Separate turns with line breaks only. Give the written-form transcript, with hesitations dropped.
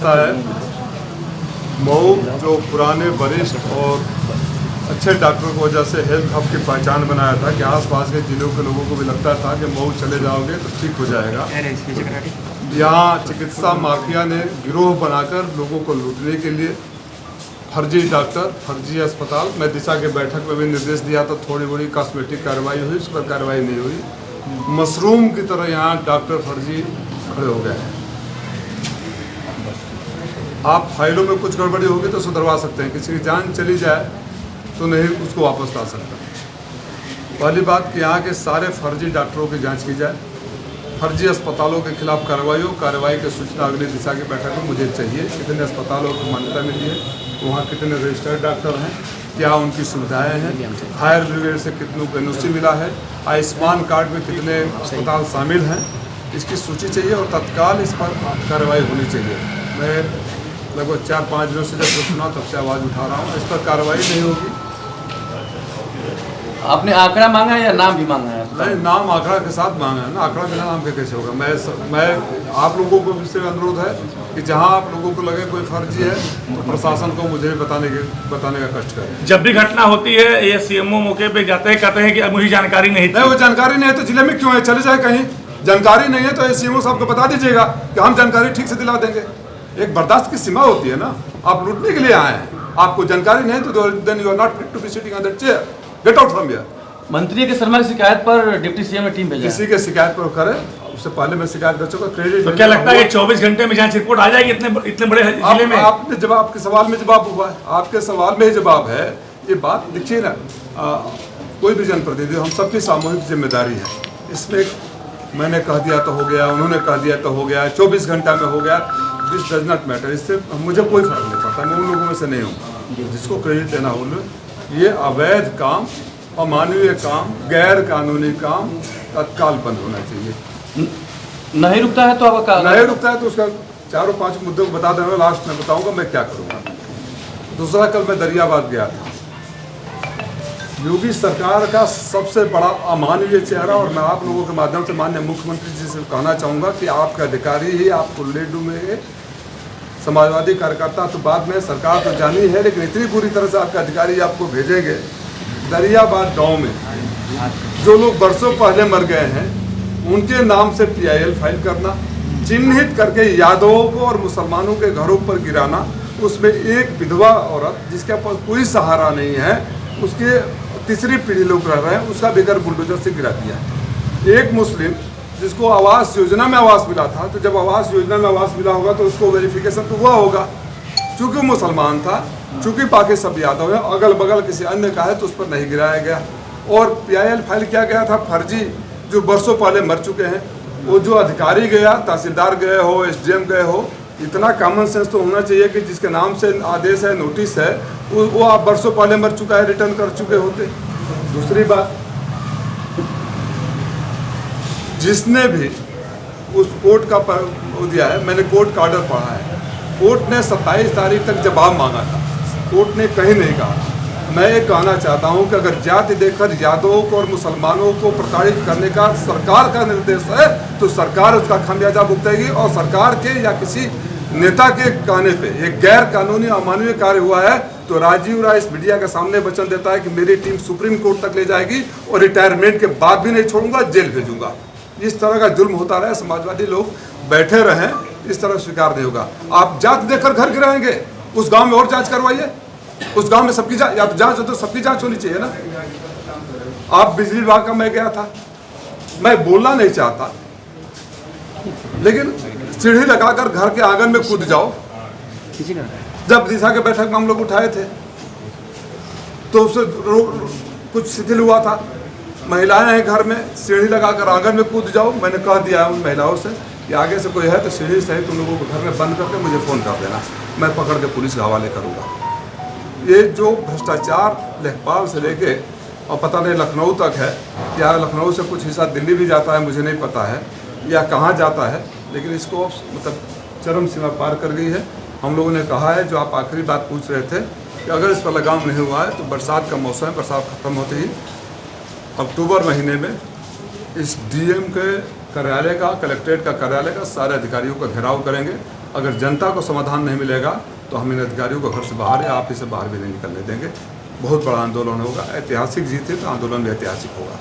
पता है, मऊ जो पुराने वरिष्ठ और अच्छे डॉक्टरों की वजह से हेल्थ हब की पहचान बनाया था कि आसपास के जिलों के लोगों को भी लगता था कि मऊ चले जाओगे तो ठीक हो जाएगा। यहाँ चिकित्सा माफिया ने गिरोह बनाकर लोगों को लूटने के लिए फर्जी डॉक्टर, फर्जी अस्पताल, मैं दिशा के बैठक में भी निर्देश दिया था, थोड़ी बड़ी कॉस्मेटिक कार्रवाई हुई, उस पर कार्रवाई नहीं हुई। मशरूम की तरह यहाँ डॉक्टर फर्जी खड़े हो गए हैं। आप फाइलों में कुछ गड़बड़ी होगी तो सुधरवा सकते हैं, किसी की जान चली जाए तो नहीं उसको वापस ला सकता। पहली बात कि यहाँ के सारे फर्जी डॉक्टरों की जांच की जाए, फर्जी अस्पतालों के खिलाफ कार्रवाई हो। कार्रवाई की सूचना अगली दिशा की बैठक में मुझे चाहिए। कितने अस्पतालों को मान्यता मिली है, वहाँ कितने रजिस्टर्ड डॉक्टर हैं, क्या उनकी सुविधाएं हैं, फायर ब्रिगेड से कितनों को एनओसी मिला है, आयुष्मान कार्ड में कितने अस्पताल शामिल हैं, इसकी सूची चाहिए और तत्काल इस पर कार्रवाई होनी चाहिए। मैं लगभग 4-5 दिनों से जब सुना तब से आवाज़ उठा रहा हूँ, इस पर कार्रवाई नहीं होगी।
आपने आंकड़ा मांगा है या नाम भी मांगा है?
नहीं, नाम आंकड़ा के साथ मांगा है ना, आंकड़ा बिना नाम के कैसे होगा। मैं आप लोगों को इससे अनुरोध है कि जहां आप लोगों को लगे कोई फर्जी है तो प्रशासन को मुझे बताने का कष्ट करें।
जब भी घटना होती है ये सीएमओ मौके पे जाते हैं, कहते हैं कि मुझे जानकारी नहीं थी।
नहीं, वो जानकारी नहीं है तो जिले में क्यों है, चले जाए कहीं। जानकारी नहीं है तो सीएमओ साहब को बता दीजिएगा कि हम जानकारी ठीक से दिला देंगे। एक बर्दाश्त की सीमा होती है ना, आप लूटने के लिए आए हैं, आपको जानकारी नहीं तो then you are not fit to be sitting on that chair, get out from here.
मंत्री के शर्मा की शिकायत पर डिप्टी सीएम ने टीम भेजा।
किसी के शिकायत पर करे, उससे पहले मैं शिकायत कर चुका। क्रेडिट
तो क्या लगता है कि 24 घंटे में जांच रिपोर्ट आ जाएगी इतने बड़े जिले में?
आपने जवाब के सवाल में जवाब हुआ है, आपके सवाल में ही जवाब है। ये बात देखिए ना, कोई भी जनप्रतिनिधि, हम सबकी सामूहिक जिम्मेदारी है इसमें। मैंने कह दिया तो हो गया, उन्होंने कह दिया तो हो गया, 24 घंटा में हो गया, दिस डज नॉट मैटर। इससे मुझे कोई फर्क नहीं पड़ता, मैं उन लोगों में से नहीं हूँ जिसको क्रेडिट देना हो। ये अवैध काम, अमानवीय काम, गैर कानूनी काम तत्काल बंद होना चाहिए।
नहीं रुकता है तो अब
नहीं रुकता है तो उसका 4-5 मुद्दों को बता देना, लास्ट में बताऊंगा मैं क्या करूंगा। दूसरा, कल मैं दरियाबाद गया था। योगी सरकार का सबसे बड़ा अमानवीय चेहरा, और मैं आप लोगों के माध्यम से माननीय मुख्यमंत्री जी से कहना चाहूँगा कि आपके अधिकारी ही आपको ले डूबेंगे। समाजवादी कार्यकर्ता तो बाद में, सरकार तो जानी है, लेकिन इतनी बुरी तरह से आपके अधिकारी आपको भेजेंगे। दरियाबाद गांव में जो लोग बरसों पहले मर गए हैं उनके नाम से PIL फाइल करना, चिन्हित करके यादवों को और मुसलमानों के घरों पर गिराना, उसमें एक विधवा औरत जिसके पास कोई सहारा नहीं है, उसके तीसरी पीढ़ी लोग रह रहे हैं, उसका बेघर बुलडोजर से गिरा दिया। एक मुस्लिम जिसको आवास योजना में आवास मिला था, तो जब आवास योजना में आवास मिला होगा तो उसको वेरिफिकेशन तो हुआ होगा। चूँकि मुसलमान था, चूँकि बाकी सब यादव है, अगल बगल किसी अन्य का है तो उस पर नहीं गिराया गया। और PIL फाइल किया गया था फर्जी, जो बरसों पहले मर चुके हैं। वो जो अधिकारी गया, तहसीलदार गए हो, SDM गए हो, इतना कॉमन सेंस तो होना चाहिए कि जिसके नाम से आदेश है, नोटिस है, वो आप बरसों पहले मर चुका है, रिटर्न कर चुके होते। दूसरी बात, जिसने भी उस कोर्ट का वो दिया है, मैंने कोर्ट का ऑर्डर पढ़ा है, कोर्ट ने 27 तारीख तक जवाब मांगा था, कोर्ट ने कहीं नहीं कहा। मैं ये कहना चाहता हूँ कि अगर जाति देखकर यादवों को और मुसलमानों को प्रताड़ित करने का सरकार का निर्देश है तो सरकार उसका खामियाजा भुगतेगी। और सरकार के या किसी नेता के कहने पे एक गैर कानूनी अमानवीय कार्य हुआ है तो राजीव राय इस मीडिया के सामने वचन देता है कि मेरी टीम सुप्रीम कोर्ट तक ले जाएगी और रिटायरमेंट के बाद भी नहीं छोड़ूंगा, जेल भेजूंगा। इस तरह का जुल्म होता रहे, समाजवादी लोग बैठे रहें, इस तरह स्वीकार नहीं होगा। आप जाति देखकर घर गिराएंगे, उस गांव में और जांच करवाइए, उस गांव में सबकी जांच, या तो जांच हो तो सबकी जांच होनी चाहिए ना। आप बिजली विभाग का, मैं गया था, मैं बोलना नहीं चाहता, लेकिन सीढ़ी लगाकर घर के आंगन में कूद जाओ। जब दिशा के बैठक में हम लोग उठाए थे तो उससे कुछ शिथिल हुआ था। महिलाएं हैं घर में, सीढ़ी लगाकर आंगन में कूद जाओ। मैंने कह दिया उन महिलाओं से कि आगे से कोई है तो सीढ़ी सहित तुम लोगों को घर में बंद करके मुझे फ़ोन कर देना, मैं पकड़ के पुलिस के हवाले करूँगा। ये जो भ्रष्टाचार लेखपाल से लेके और पता नहीं लखनऊ तक है, या लखनऊ से कुछ हिस्सा दिल्ली भी जाता है, मुझे नहीं पता है, या कहाँ जाता है, लेकिन इसको मतलब चरम सीमा पार कर गई है। हम लोगों ने कहा है, जो आप आखिरी बात पूछ रहे थे कि अगर इस पर लगाम नहीं हुआ है तो बरसात का मौसम है, बरसात खत्म होते ही अक्टूबर महीने में इस DM के कार्यालय का, कलेक्ट्रेट का कार्यालय का सारे अधिकारियों का घेराव करेंगे अगर जनता को समाधान नहीं मिलेगा तो हम इन अधिकारियों को घर से बाहर या ऑफिस से बाहर भी नहीं निकलने देंगे। बहुत बड़ा आंदोलन होगा, ऐतिहासिक जीत है तो आंदोलन भी ऐतिहासिक होगा।